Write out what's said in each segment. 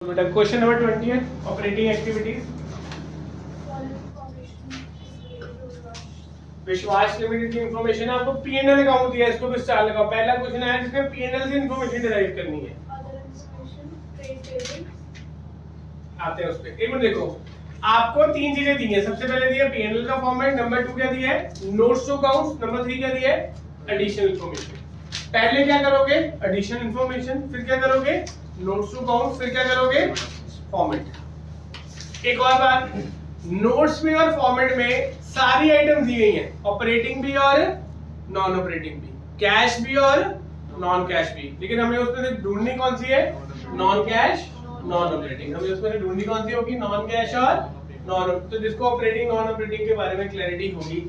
बेटा question number 20 है operating activities. विश्वास लिमिटेड की इंफॉर्मेशन आपको पीएनएल अकाउंट दिया है, इसको भी स्टार लगाओ। पहला क्वेश्चन है जिसमें पीएनएल से इंफॉर्मेशन डिराइव करनी है। आते हैं उस पे। एक मिनट देखो, आपको तीन चीजें दी हैं। सबसे पहले दिया पीएनएल का फॉर्मेट, नंबर 2 क्या दिया है नोट्स टू अकाउंट्स, नंबर 3 क्या दिया है एडिशनल इंफॉर्मेशन। पहले क्या करोगे एडिशनल इंफॉर्मेशन, फिर क्या करोगे नोट्स टू अकाउंट्स, फिर क्या करोगे फॉर्मेट। एक और बात, नोट्स में और फॉर्मेट में सारी आइटम दी गई हैं, ऑपरेटिंग भी और नॉन ऑपरेटिंग भी, कैश भी और नॉन कैश भी, लेकिन हमें उसमें से ढूंढनी कौन सी है नॉन कैश नॉन ऑपरेटिंग। हमें उसमें से ढूंढनी कौन सी होगी नॉन कैश और नॉन। तो जिसको ऑपरेटिंग नॉन ऑपरेटिंग के बारे में क्लैरिटी होगी,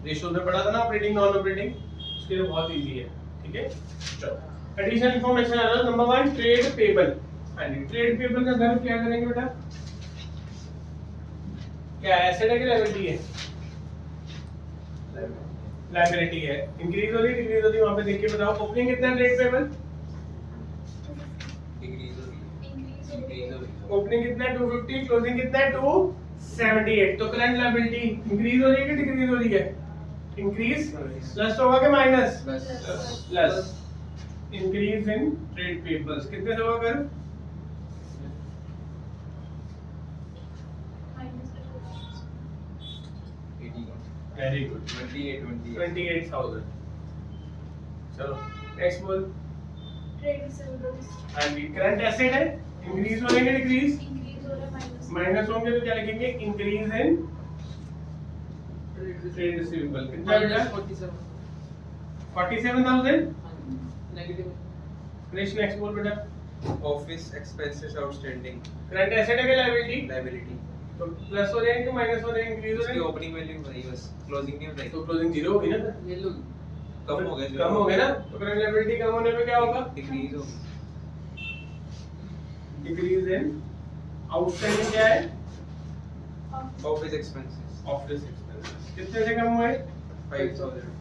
रेशियो में पढ़ा था ना ऑपरेटिंग नॉन ऑपरेटिंग, उसके लिए बहुत इजी है। ठीक है चलो एडिशनल इंफॉर्मेशन आ रहा है। Number 1 trade payable. हां जी, ट्रेड पेबल का घर क्या करेंगे बेटा, क्या एसेट है कि लायबिलिटी है? लायबिलिटी है। इंक्रीज हो रही है डिक्रीज हो रही है, वहां पे देख के बताओ। ओपनिंग कितना है ट्रेड पेबल? ओपनिंग कितना है 250, क्लोजिंग कितना है 278। तो करंट लायबिलिटी इंक्रीज हो रही है कि डिक्रीज हो रही है? इंक्रीज। प्लस होगा कि minus? Plus. Increase in trade payables कितने से होगा कर? Very good 28,000। चलो नेक्स्ट बोल। Trade receivables. हाँ जी, करंट एसेट है, इंक्रीज हो रहे हैं डिक्रीज? इंक्रीज हो रहा है माइनस होंगे तो क्या लिखेंगे इंक्रीज इन ट्रेड रिसीवेबल। कितना बेटा 47,000 नेगेटिव। कृष्ण नेक्स्ट बोल बेटा। Office expenses outstanding current asset है कि लायबिलिटी? लायबिलिटी तो प्लस हो जाएंगे कि माइनस हो जाएंगे इंक्रीज हो उसकी जाएंगे? ओपनिंग वैल्यू बताइए बस, क्लोजिंग नहीं बताई। तो क्लोजिंग जीरो होगी ना, ये लो कम हो गया कम हो गया ना। तो करंट लायबिलिटी कम होने पे क्या होगा डिक्रीज हो डिक्रीज इन आउटस्टैंडिंग क्या है ऑफिस एक्सपेंसेस ऑफिस एक्सपेंसेस। कितने से कम हुए? 5,000।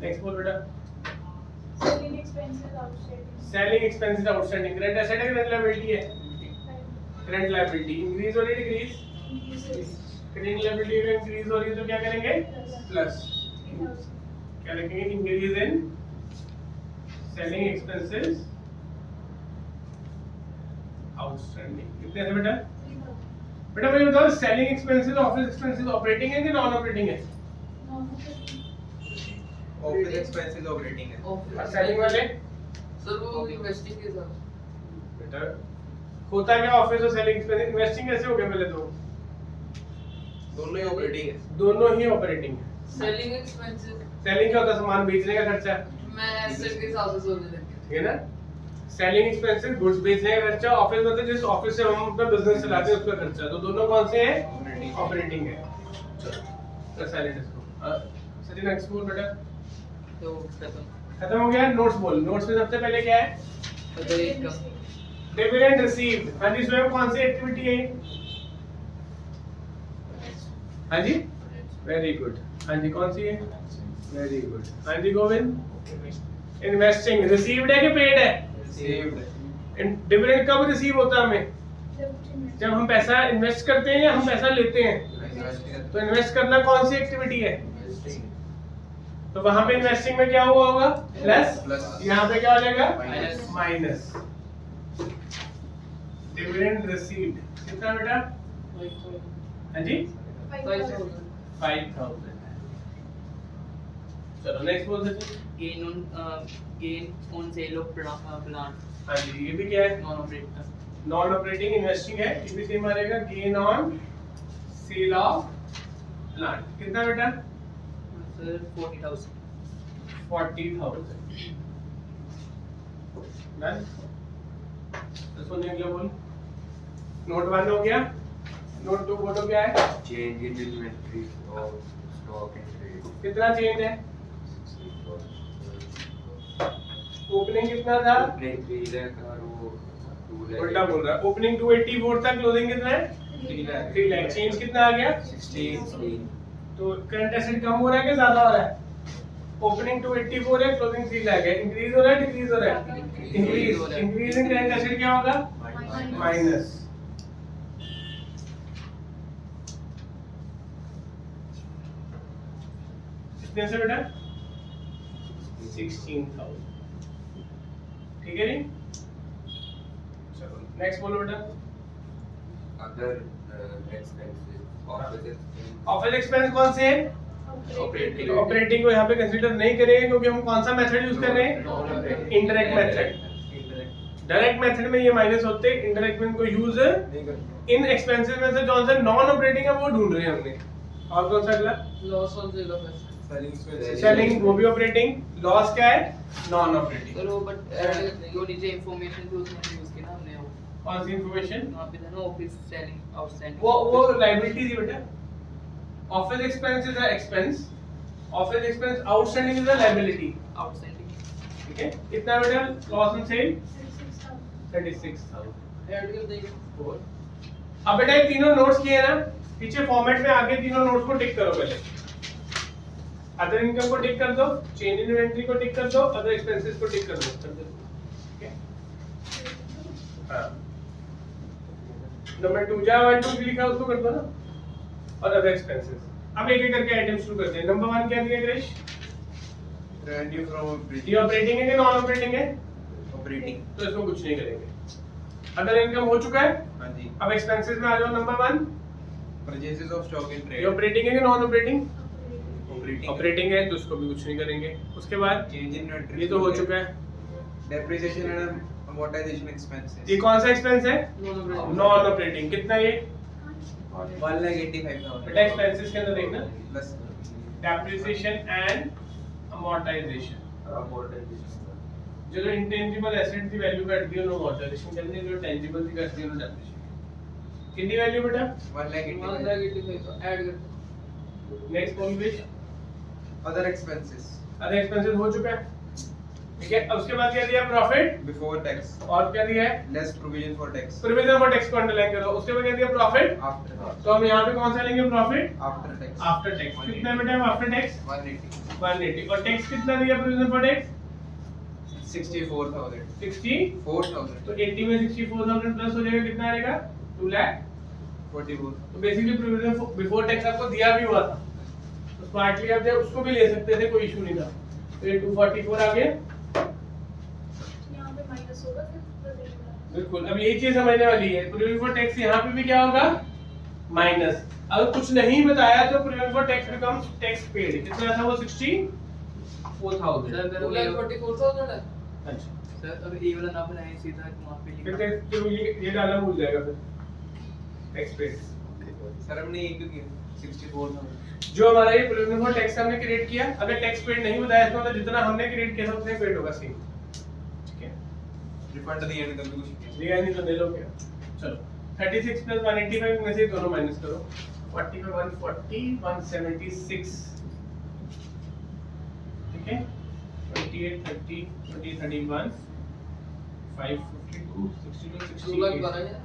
नेक्स्ट बोल बेटा। Selling expenses outstanding. Selling expenses outstanding. Current asset है करंट लायबिलिटी है? करंट लायबिलिटी इंक्रीज हो रही है डिक्रीज? करंट लायबिलिटी अगर इंक्रीज हो रही है तो क्या करेंगे प्लस। क्या लिखेंगे increase in selling expenses outstanding. कितने से बेटा? बेटा मुझे बताओ selling expenses office expenses operating है कि नॉन ऑपरेटिंग है? ऑफिस एक्सपेंसेस ऑपरेटिंग है। और सेलिंग वाले सर वो इन्वेस्टिंग के साथ बेटा होता क्या ऑफिस और सेलिंग एक्सपेंसेस? इन्वेस्टिंग कैसे हो गया पहले तो? दोनों ही ऑपरेटिंग है। दोनों ही ऑपरेटिंग है। सेलिंग एक्सपेंसेस सेलिंग क्या होता है सामान बेचने का खर्चा, मैं एसेट के हिसाब से सोचने लगा। ठीक है ना। सेलिंग एक्सपेंसेस गुड्स बेचने का खर्चा, ऑफिस मतलब जिस ऑफिस से हम अपना बिजनेस चलाते हैं उसका खर्चा। तो दोनों कौन से हैं ऑपरेटिंग है। चलो साइलेंट इसको। सचिन नेक्स्ट बोल बेटा। तो खत्म हो गया। नोट्स बोल। नोट्स में सबसे पहले क्या है डिविडेंड रिसीव्ड। हाँ जी स्वयं कौन सी एक्टिविटी है? हाँ जी वेरी गुड। हाँ जी कौन सी है? Very good. हाँ जी गोविंद। इन्वेस्टिंग रिसीव्ड है कि पेड है? रिसीव्ड। डिविडेंड कब रिसीव होता है हमें? जब हम पैसा इन्वेस्ट करते हैं या हम पैसा लेते हैं। तो इन्वेस्ट करना कौन सी एक्टिविटी है? तो वहां पे इन्वेस्टिंग में क्या हुआ होगा प्लस, यहाँ पे क्या हो जाएगा माइनस। डिविडेंड रिसीव्ड कितना बेटा? हाँ जी 5,000। चलो नेक्स्ट बोल सकते gain on sale of plant. हाँ जी ये भी क्या है non operating. Non operating investing है। ये भी सेम आ जाएगा gain on sale of plant. कितना बेटा? सर 40,000। 40,000 डन। तो सुनने के लिए बोल। नोट 1 हो गया। नोट 2 बोलो क्या है? चेंज इन इन्वेंटरी और स्टॉक एंड ट्रेड। कितना चेंज है? ओपनिंग कितना था? ओपनिंग 3 लाख और वो 2 लाख। उल्टा बोल रहा है। ओपनिंग 284 था, क्लोजिंग कितना है 3 लाख। चेंज कितना आ गया 16। तो करंट एसेट कम हो रहा है कि ज्यादा हो रहा है? ओपनिंग 284 है, क्लोजिंग 3 लाख है। इंक्रीज हो रहा है, डिक्रीज हो रहा है? Increase हो रहा है। इंक्रीज इन करंट एसेट क्या होगा? माइनस। कितने से बेटा? 16,000। ठीक है जी, चलो नेक्स्ट बोलो बेटा। Other expenses, office expenses. Office expense कौन से हैं? Operating. ऑपरेटिंग को यहाँ पे कंसीडर नहीं करेंगे क्योंकि हम कौन सा मेथड यूज कर रहे हैं? Indirect method. डायरेक्ट मेथड में ये माइनस होते हैं, इनडायरेक्ट में इनको यूज इन एक्सपेंसेस में से कौन सा नॉन ऑपरेटिंग है वो ढूंढ रहे हैं हमने। और कौन सा अगला? Loss on sale of asset. Selling, वो भी ऑपरेटिंग। लॉस क्या है? Non operating. चलो बट जो नीचे इंफॉर्मेशन थी उसमें यूज की ना हमने वो कौन सी इंफॉर्मेशन? वहाँ पे था ना ऑफिस सेलिंग आउटस्टैंडिंग वो लायबिलिटी थी बेटा। Office expense is a expense, office expense outstanding is a liability. Outstanding ठीक है, कितना बेटा लॉस ऑन सेल? 36,000। 36,000। ऐड कर देंगे अब बेटा ये तीनों नोट्स किए ना, पीछे फॉर्मेट में आगे तीनों नोट्स को टिक करो पहले। अदर इनकम को टिक कर दो, चेंज इन इन्वेंटरी को टिक कर दो, अदर एक्सपेंसेस को टिक कर दो। ठीक है, हाँ नंबर 2 जहाँ 1 2 लिखा है उसको कर दो ना, और अदर एक्सपेंसेस। अब एक एक करके आइटम शुरू करते हैं। नंबर 1 क्या दिया क्रिश? रेवेन्यू फ्रॉम ये ऑपरेटिंग है कि नॉन ऑपरेटिंग है? ऑपरेटिंग। तो इसको कुछ नहीं करेंगे। अदर इनकम हो चुका है। हाँ जी। अब एक्सपेंसेस में आ जाओ। Number 1 purchases of stock in ये ट्रेड ऑपरेटिंग है कि नॉन ऑपरेटिंग? ऑपरेटिंग। ऑपरेटिंग है तो उसको भी कुछ नहीं करेंगे। उसके बाद चेंज इन इन्वेंटरी ये तो हो चुका है। डेप्रिसिएशन एंड अमोर्टाइजेशन एक्सपेंसेस ये कौन सा एक्सपेंस है? Non non operating. कितना ये? 1,85,000 बेटा एक्सपेंसेस के अंदर देखना, प्लस डेप्रिसिएशन एंड अमोर्टाइजेशन। जो इंटेंजिबल एसेट की वैल्यू घटती है उन्हें अमोर्टाइजेशन करनी है, जो टेंजिबल की घटती है उन्हें डेप्रिसिएशन। कितनी वैल्यू बेटा? 1,85,000 ऐड कर next call page. Other expenses other expenses हो चुका है। ठीक है, अब उसके बाद क्या दिया? प्रॉफिट। बिफोर टैक्स और क्या दिया है? Less provision for tax provision for tax को अंडरलाइन करो। उसके बाद क्या दिया? प्रॉफिट। आफ्टर तो हम यहाँ पे कौन सा लेंगे? Profit after tax after tax. कितना बेटा आफ्टर टैक्स? 180 180। और टैक्स कितना दिया प्रोविजन फॉर टैक्स? 64,000 64,000। तो 80 में 64,000 प्लस हो जाएगा, कितना आएगा? 2,44,000। तो बेसिकली प्रोविजन बिफोर टैक्स आपको दिया भी हुआ था, तो स्मार्टली आप उसको भी ले सकते थे, कोई इशू नहीं था। तो ये 244 आ गया। यहाँ पे माइनस होगा फिर प्रोविजन का। बिल्कुल, अब यही चीज समझने वाली है। प्रोविजन फॉर टैक्स यहाँ पे भी क्या होगा? माइनस। अगर कुछ नहीं बताया तो provision for tax becomes tax paid. कितना था वो? 64,000। सर मेरा 44,000 है अच्छा, सर। अब ये वाला ना बनाए सीधा वहाँ पे फिर लिखा तो ये डालना भूल जाएगा फिर टैक्स पेड। सर हमने ये क्यों किया 64,000 जो हमारा ये प्रोविजन फॉर टैक्स हमने क्रिएट किया, अगर टैक्स पेड नहीं बताया इसका मतलब जितना हमने क्रिएट किया था उतने पेड होगा सेम। ठीक है, रिफंड दिया नहीं कभी कुछ नहीं लिया नहीं तो ले लो क्या। चलो 36 प्लस 185 में से दोनों माइनस करो। 40 में 140 176। ठीक है, 28 30 20 31 552 62 2 लाख 68। 12,000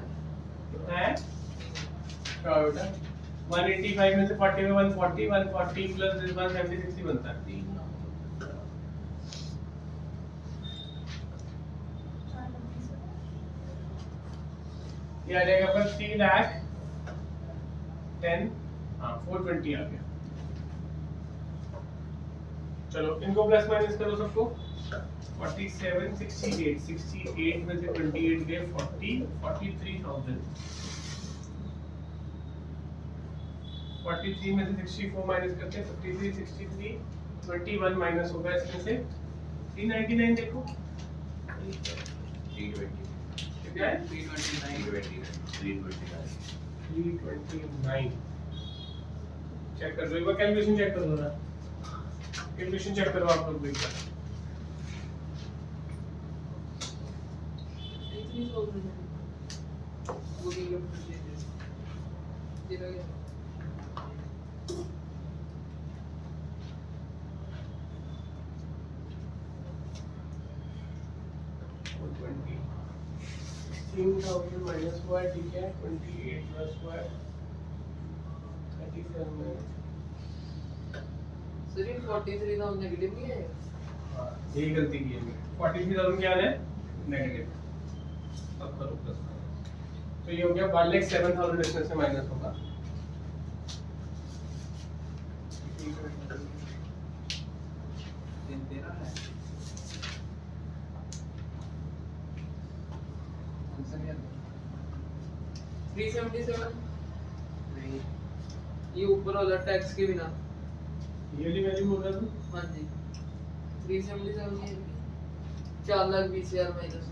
कितना है? क्या बेटा? 185 में से 40 में 140 140 प्लस दिस 170 60 बनता है। 4 नंबर से। ये आ जाएगा पर 3 लाख 10 हाँ 420 आ गया। चलो इनको प्लस माइनस करो सबको। 47 68 68 में से 28 गए 40 43,000। 43 में से 64 माइनस करते हैं 53 63 21 माइनस होगा इसमें से 399। देखो 320. कितना है? 329 329। चेक कर दो एक बार, कैलकुलेशन चेक कर दो ना, कैलकुलेशन चेक करो आप लोग भी एक बार। 3,000 वो भी लोग ये रह गया 16,000 माइनस हुआ है, ठीक है। 28 प्लस हुआ है 37 माइनस सर ये 43 का नेगेटिव नहीं है हाँ, यही गलती की है 43,000 क्या है नेगेटिव। अब करो प्लस, तो ये हो गया 1,07,000 इसमें से माइनस होगा। देना है आंसर नहीं आता 377 नहीं ये ऊपर वाला टैक्स के बिना। ये वाली वैल्यू बोल रहा था हाँ जी 377 ये 4,20,000 माइनस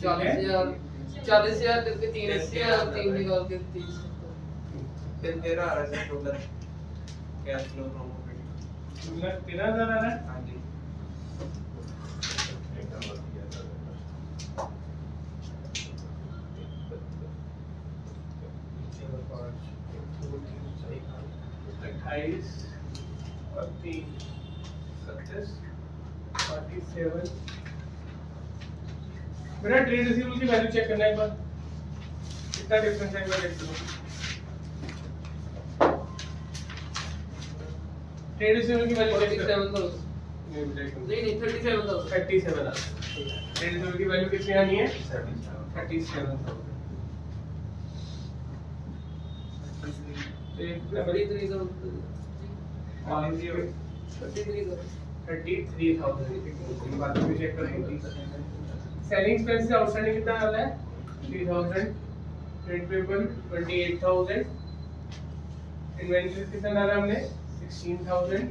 40,000 करके 30,000 3 निकाल के 30 फिर तेरा आ रहा है total cash flow from operating 13,000 आ रहा है। हाँ जी अट्ठाईस और 3 37 47। मेरा ट्रेड रिसीवेबल की वैल्यू चेक करना है एक बार, कितना डिफरेंस है एक बार देख लो। ट्रेड रिसीवेबल की वैल्यू चेक कर 47,000 नहीं 37,000 37 आ रहा है। ट्रेड रिसीवेबल की वैल्यू कितनी आनी है 37,000। एक 33,000 33,000 बात भी चेक करेंगे। सेलिंग एक्सपेंस आउटस्टैंडिंग कितना आ रहा है 3,000। Trade payable 28,000। इन्वेंटरी कितना डाला हमने 16,000।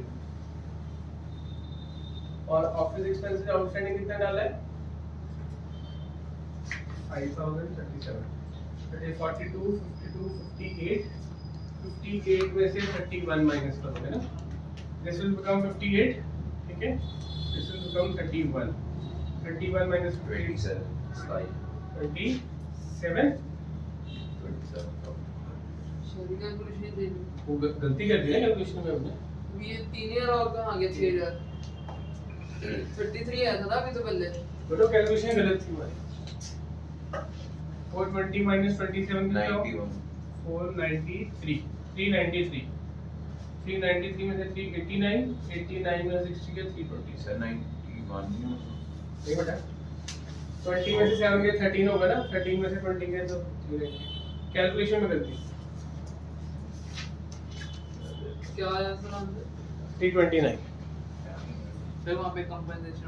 और ऑफिस एक्सपेंसेस आउटस्टैंडिंग कितना डाला है 5,037। दैट इज 42 52 58 58 में से 31 माइनस करोगे ना, दिस विल बिकम 58, ठीक है, this will become 31 minus 27 sorry calculation दे दी वो गलती कर दी है कैलकुलेशन में हमने। ये 3,000 और कहाँ गया 6,000 33 आया था ना अभी तो पहले बेटा कैलकुलेशन गलत थी हमारी। 420 minus 27 कितना होगा 493 393 393 में से 389 89 में से 60 के 320 सर 91 नहीं बेटा 20 में से 7 के 13 होगा ना, 13 में से 20 के तो कैलकुलेशन में गलती। क्या आया सर आंसर 329 फिर वहाँ पे कंपनसेशन